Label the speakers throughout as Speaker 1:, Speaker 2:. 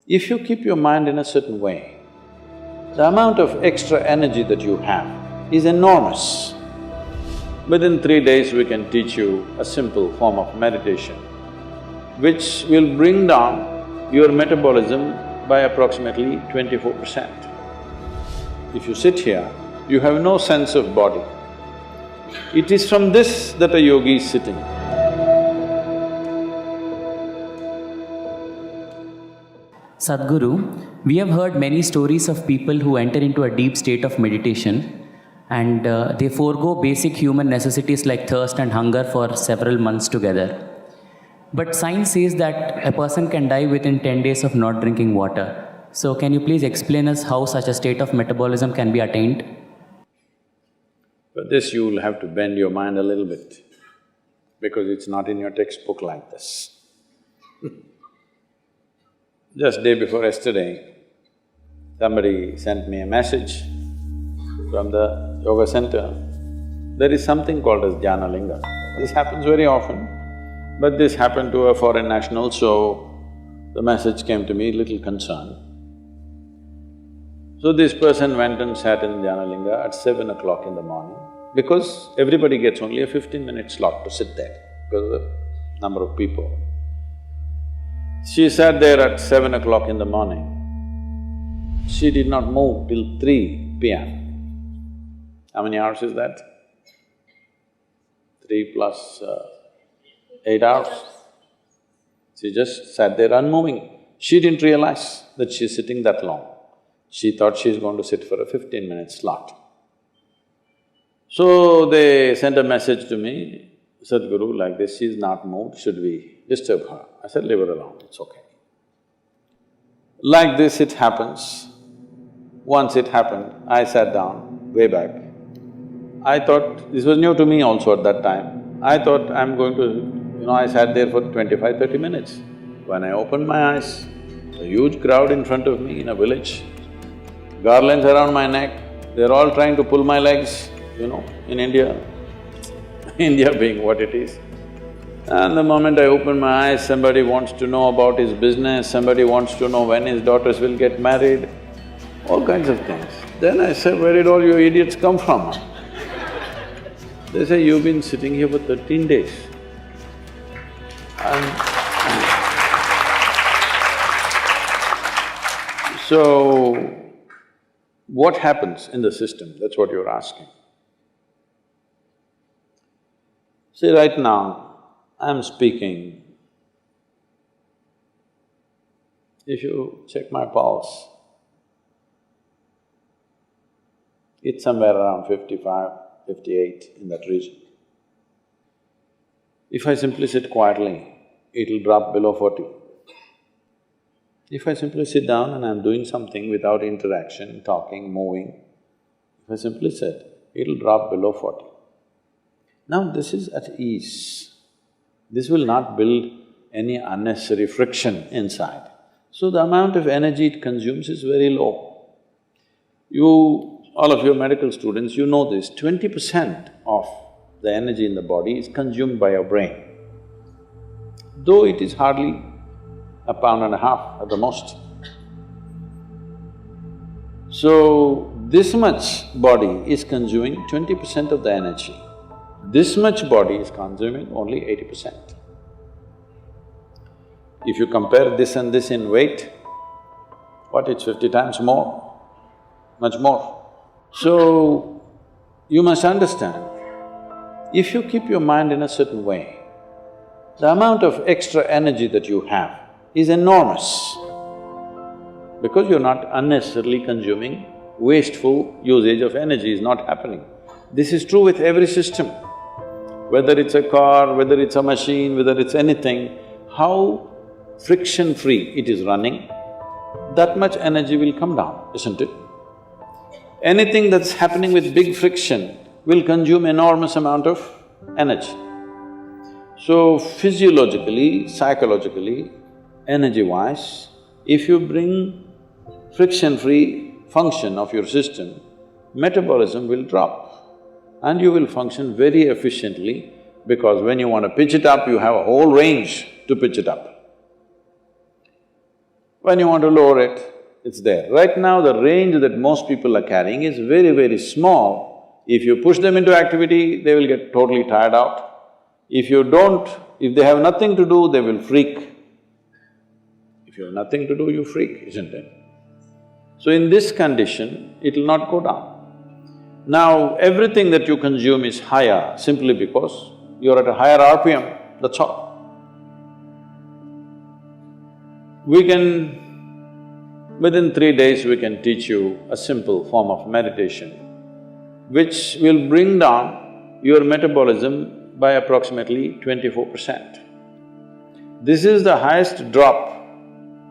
Speaker 1: If you keep your mind in a certain way, the amount of extra energy that you have is enormous. Within 3 days, we can teach you a simple form of meditation, which will bring down your metabolism by approximately 24%. If you sit here, you have no sense of body. It is from this that a yogi is sitting.
Speaker 2: Sadhguru, we have heard many stories of people who enter into a deep state of meditation and they forego basic human necessities like thirst and hunger for several months together. But science says that a person can die within 10 days of not drinking water. So can you please explain us how such a state of metabolism can be attained?
Speaker 1: For this, you will have to bend your mind a little bit, because it's not in your textbook like this. Just day before yesterday, somebody sent me a message from the yoga center. There is something called as Dhyana Linga. This happens very often, but this happened to a foreign national, so the message came to me little concerned. So this person went and sat in Dhyana Linga at 7 o'clock in the morning, because everybody gets only a 15-minute slot to sit there because of the number of people. She sat there at 7 o'clock in the morning. She did not move till 3 p.m. How many hours is that? 3 plus 8 hours. She just sat there unmoving. She didn't realize that she's sitting that long. She thought she's going to sit for a 15-minute slot. So they sent a message to me, Sadhguru, like this, she's not moved, should we disturb her? I said, leave her alone, it's okay. Like this it happens. Once it happened, I sat down, way back. I thought… this was new to me also at that time. I thought I'm going to… I sat there for 25–30 minutes. When I opened my eyes, a huge crowd in front of me in a village, garlands around my neck, they're all trying to pull my legs, in India, India being what it is. And the moment I open my eyes, somebody wants to know about his business, somebody wants to know when his daughters will get married, all kinds of things. Then I said, where did all you idiots come from? They say, you've been sitting here for 13 days. So, what happens in the system? That's what you're asking. See, right now, I'm speaking. If you check my pulse, it's somewhere around 55, 58, in that region. If I simply sit quietly, it'll drop below 40. If I simply sit down and I'm doing something without interaction, talking, moving, if I simply sit, it'll drop below 40. Now this is at ease. This will not build any unnecessary friction inside. So the amount of energy it consumes is very low. All of your medical students, you know this, 20% of the energy in the body is consumed by your brain, though it is hardly a pound and a half at the most. So, this much body is consuming 20% of the energy. This much body is consuming only 80%. If you compare this and this in weight, it's 50 times more, much more. So, you must understand, if you keep your mind in a certain way, the amount of extra energy that you have is enormous, because you're not unnecessarily consuming, wasteful usage of energy is not happening. This is true with every system. Whether it's a car, whether it's a machine, whether it's anything, how friction-free it is running, that much energy will come down, isn't it? Anything that's happening with big friction will consume enormous amount of energy. So physiologically, psychologically, energy-wise, if you bring friction-free function of your system, metabolism will drop and you will function very efficiently, because when you want to pitch it up, you have a whole range to pitch it up. When you want to lower it, it's there. Right now, the range that most people are carrying is very, very small. If you push them into activity, they will get totally tired out. If they have nothing to do, they will freak. If you have nothing to do, you freak, isn't it? So in this condition, it will not go down. Now, everything that you consume is higher simply because you're at a higher RPM, that's all. Within 3 days, we can teach you a simple form of meditation which will bring down your metabolism by approximately 24%. This is the highest drop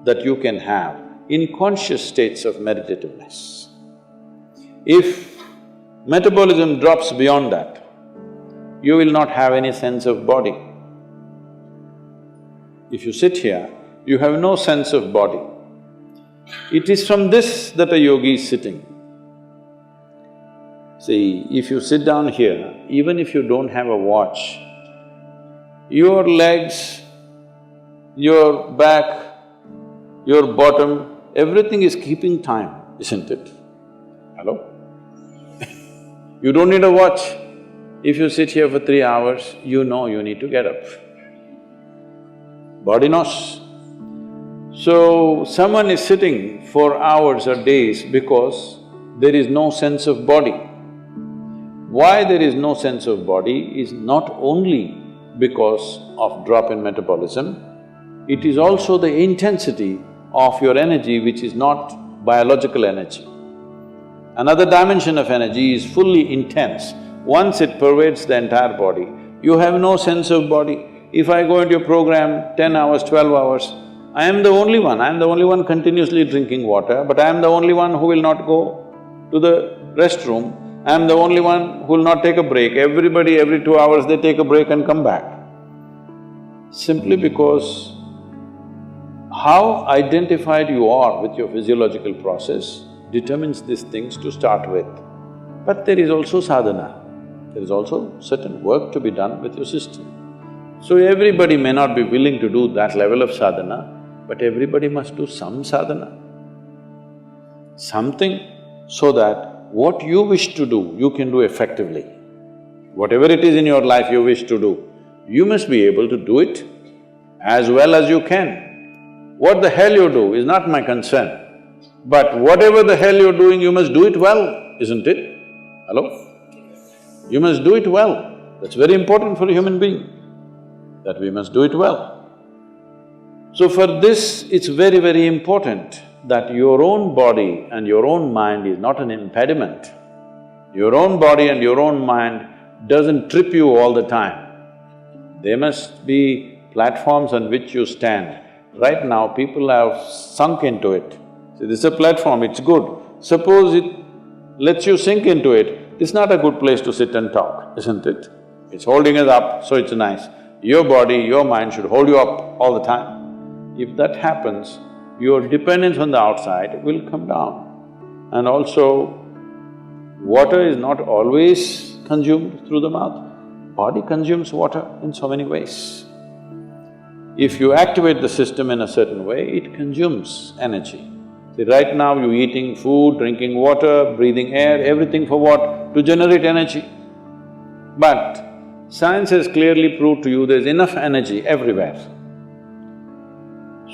Speaker 1: that you can have in conscious states of meditativeness. If metabolism drops beyond that, you will not have any sense of body. If you sit here, you have no sense of body. It is from this that a yogi is sitting. See, if you sit down here, even if you don't have a watch, your legs, your back, your bottom, everything is keeping time, isn't it? Hello? You don't need a watch. If you sit here for 3 hours, you know you need to get up. Body knows. So, someone is sitting for hours or days because there is no sense of body. Why there is no sense of body is not only because of drop in metabolism, it is also the intensity of your energy which is not biological energy. Another dimension of energy is fully intense. Once it pervades the entire body, you have no sense of body. If I go into your program 10 hours, 12 hours, I am the only one continuously drinking water, but I am the only one who will not go to the restroom. I am the only one who will not take a break. Everybody, every 2 hours they take a break and come back. Simply because how identified you are with your physiological process determines these things to start with. But there is also sadhana, there is also certain work to be done with your system. So everybody may not be willing to do that level of sadhana, but everybody must do some sadhana. Something so that what you wish to do, you can do effectively. Whatever it is in your life you wish to do, you must be able to do it as well as you can. What the hell you do is not my concern, but whatever the hell you're doing, you must do it well, isn't it? Hello? You must do it well. That's very important for a human being, that we must do it well. So for this, it's very, very important that your own body and your own mind is not an impediment. Your own body and your own mind doesn't trip you all the time. There must be platforms on which you stand. Right now, people have sunk into it. See, this is a platform, it's good. Suppose it lets you sink into it, it's not a good place to sit and talk, isn't it? It's holding us up, so it's nice. Your body, your mind should hold you up all the time. If that happens, your dependence on the outside will come down. And also, water is not always consumed through the mouth. Body consumes water in so many ways. If you activate the system in a certain way, it consumes energy. See, right now you're eating food, drinking water, breathing air, everything for what? To generate energy. But science has clearly proved to you there's enough energy everywhere.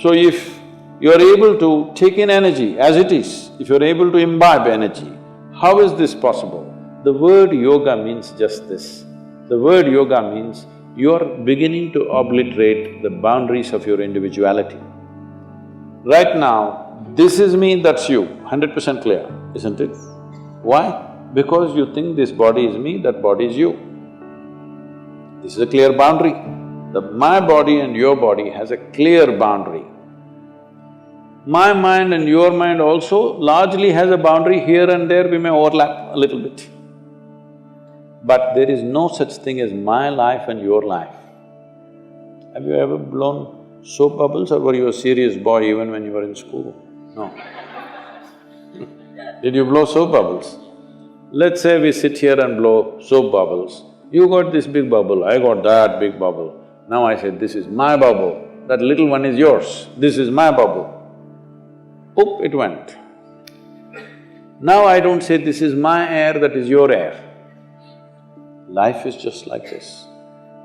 Speaker 1: So if you're able to take in energy as it is, if you're able to imbibe energy, how is this possible? The word yoga means just this. The word yoga means you're beginning to obliterate the boundaries of your individuality. Right now, this is me, that's you, 100% clear, isn't it? Why? Because you think this body is me, that body is you. This is a clear boundary. My body and your body has a clear boundary. My mind and your mind also largely has a boundary. Here and there we may overlap a little bit. But there is no such thing as my life and your life. Have you ever blown soap bubbles, or were you a serious boy even when you were in school? No. Did you blow soap bubbles? Let's say we sit here and blow soap bubbles. You got this big bubble, I got that big bubble. Now I said, this is my bubble, that little one is yours, this is my bubble. Oop, it went. Now I don't say this is my air, that is your air. Life is just like this.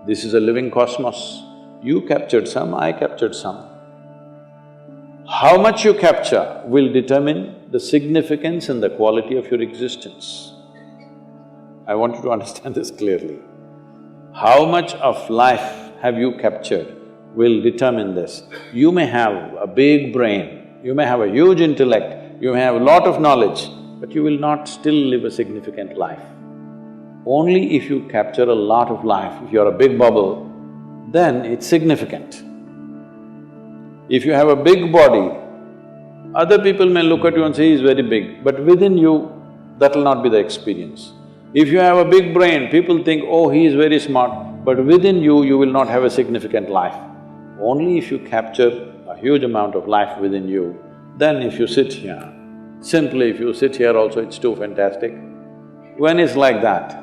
Speaker 1: This is a living cosmos. You captured some, I captured some. How much you capture will determine the significance and the quality of your existence. I want you to understand this clearly. How much of life have you captured will determine this. You may have a big brain, you may have a huge intellect, you may have a lot of knowledge, but you will not still live a significant life. Only if you capture a lot of life, if you're a big bubble, then it's significant. If you have a big body, other people may look at you and say, he's very big, but within you, that will not be the experience. If you have a big brain, people think, oh, he is very smart, but within you, you will not have a significant life. Only if you capture a huge amount of life within you, then if you sit here, simply if you sit here also, it's too fantastic. When it's like that,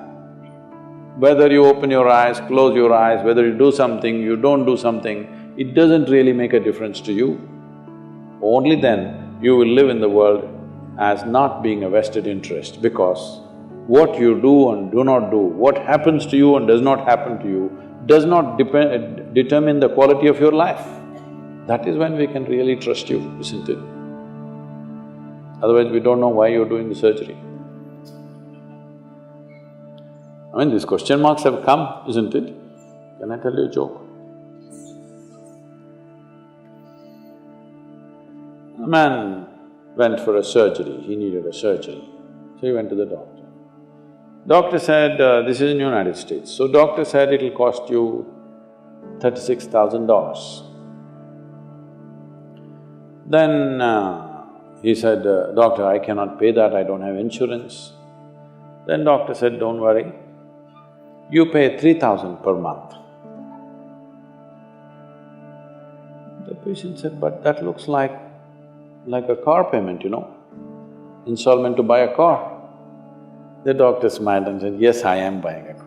Speaker 1: whether you open your eyes, close your eyes, whether you do something, you don't do something, it doesn't really make a difference to you. Only then you will live in the world as not being a vested interest, because what you do and do not do, what happens to you and does not happen to you, does not determine the quality of your life. That is when we can really trust you, isn't it? Otherwise, we don't know why you're doing the surgery. I mean, these question marks have come, isn't it? Can I tell you a joke? A man went for a surgery, he needed a surgery, so he went to the doctor. Doctor said, this is in United States, so doctor said it'll cost you $36,000. Then he said, doctor, I cannot pay that, I don't have insurance. Then doctor said, don't worry, you pay $3,000 per month. The patient said, but that looks like a car payment, you know, installment to buy a car. The doctor smiled and said, yes, I am buying a car.